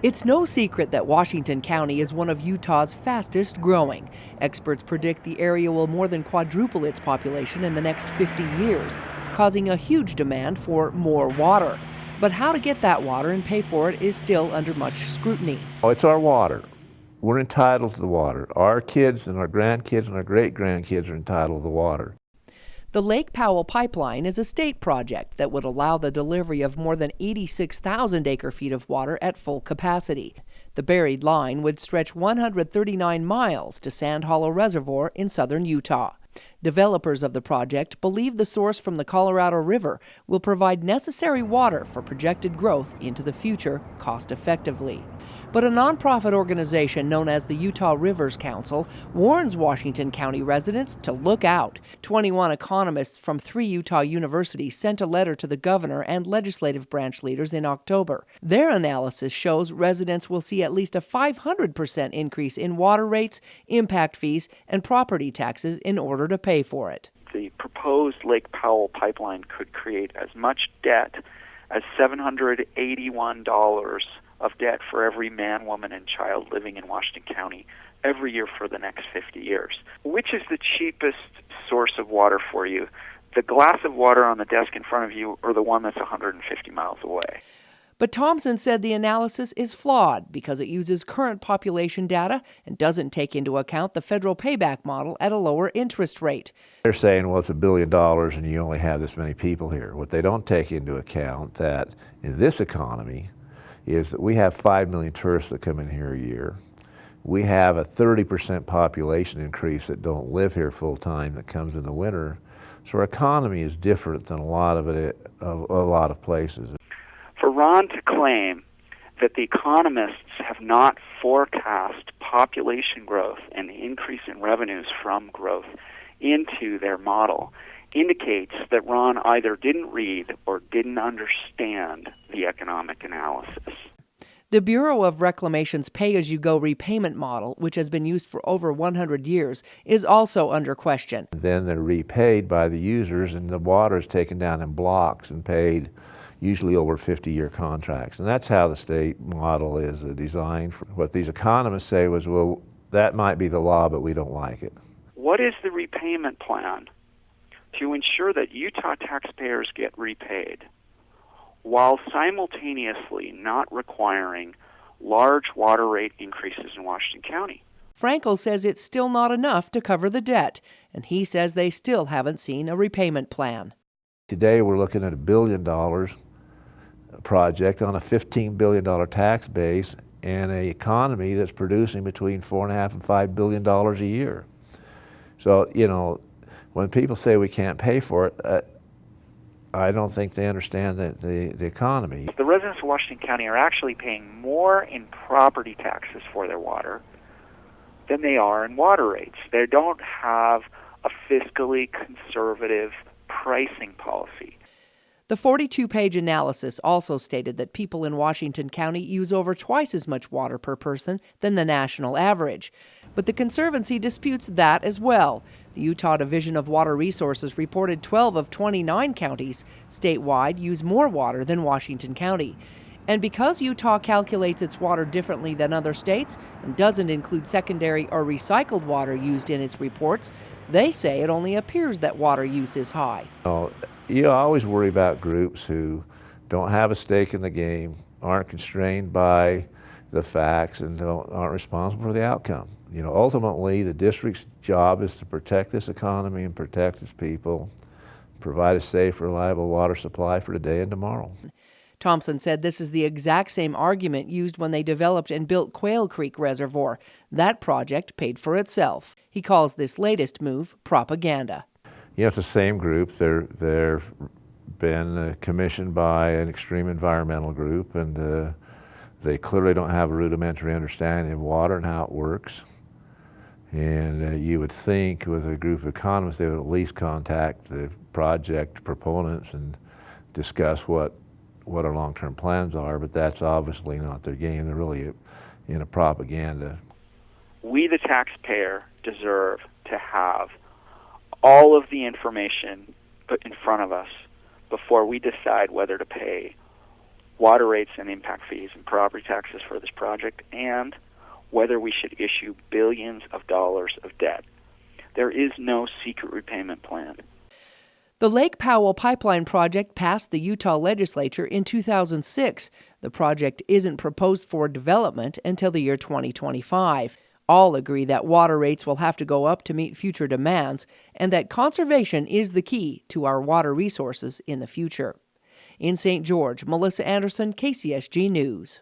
It's no secret that Washington County is one of Utah's fastest growing. Experts predict the area will more than quadruple its population in the next 50 years, causing a huge demand for more water. But how to get that water and pay for it is still under much scrutiny. Oh, it's our water. We're entitled to the water. Our kids and our grandkids and our great-grandkids are entitled to the water. The Lake Powell Pipeline is a state project that would allow the delivery of more than 86,000 acre-feet of water at full capacity. The buried line would stretch 139 miles to Sand Hollow Reservoir in southern Utah. Developers of the project believe the source from the Colorado River will provide necessary water for projected growth into the future cost-effectively. But a nonprofit organization known as the Utah Rivers Council warns Washington County residents to look out. 21 economists from 3 Utah universities sent a letter to the governor and legislative branch leaders in October. Their analysis shows residents will see at least a 500% increase in water rates, impact fees, and property taxes in order to pay for it. The proposed Lake Powell pipeline could create as much debt as $781 of debt for every man, woman, and child living in Washington County every year for the next 50 years. Which is the cheapest source of water for you? The glass of water on the desk in front of you or the one that's 150 miles away? But Thompson said the analysis is flawed because it uses current population data and doesn't take into account the federal payback model at a lower interest rate. They're saying, well, it's $1 billion and you only have this many people here. What they don't take into account that in this economy is that we have 5 million tourists that come in here a year. We have a 30% population increase that don't live here full time that comes in the winter. So our economy is different than a lot of places. For Ron to claim that the economists have not forecast population growth and the increase in revenues from growth into their model indicates that Ron either didn't read or didn't understand the economic analysis. The Bureau of Reclamation's pay-as-you-go repayment model, which has been used for over 100 years, is also under question. Then they're repaid by the users, and the water is taken down in blocks and paid usually over 50-year contracts. And that's how the state model is designed. What these economists say was, well, that might be the law, but we don't like it. What is the repayment plan to ensure that Utah taxpayers get repaid while simultaneously not requiring large water rate increases in Washington County? Frankel says it's still not enough to cover the debt, and he says they still haven't seen a repayment plan. Today we're looking at $1 billion project on a $15 billion tax base and an economy that's producing between $4.5 and $5 billion a year. So, you know, when people say we can't pay for it, I don't think they understand the economy. The residents of Washington County are actually paying more in property taxes for their water than they are in water rates. They don't have a fiscally conservative pricing policy. The 42-page analysis also stated that people in Washington County use over twice as much water per person than the national average. But the Conservancy disputes that as well. The Utah Division of Water Resources reported 12 of 29 counties statewide use more water than Washington County. And because Utah calculates its water differently than other states and doesn't include secondary or recycled water used in its reports, they say it only appears that water use is high. You always worry about groups who don't have a stake in the game, aren't constrained by the facts, and aren't responsible for the outcome. You know, ultimately, the district's job is to protect this economy and protect its people, provide a safe, reliable water supply for today and tomorrow. Thompson said this is the exact same argument used when they developed and built Quail Creek Reservoir. That project paid for itself. He calls this latest move propaganda. You know, it's the same group. They're been commissioned by an extreme environmental group, and they clearly don't have a rudimentary understanding of water and how it works. And you would think with a group of economists, they would at least contact the project proponents and discuss what our long-term plans are, but that's obviously not their game. They're really in a propaganda. We, the taxpayer, deserve to have all of the information put in front of us before we decide whether to pay water rates and impact fees and property taxes for this project, and whether we should issue billions of dollars of debt. There is no secret repayment plan. The Lake Powell Pipeline Project passed the Utah legislature in 2006. The project isn't proposed for development until the year 2025. All agree that water rates will have to go up to meet future demands, and that conservation is the key to our water resources in the future. In St. George, Melissa Anderson, KCSG News.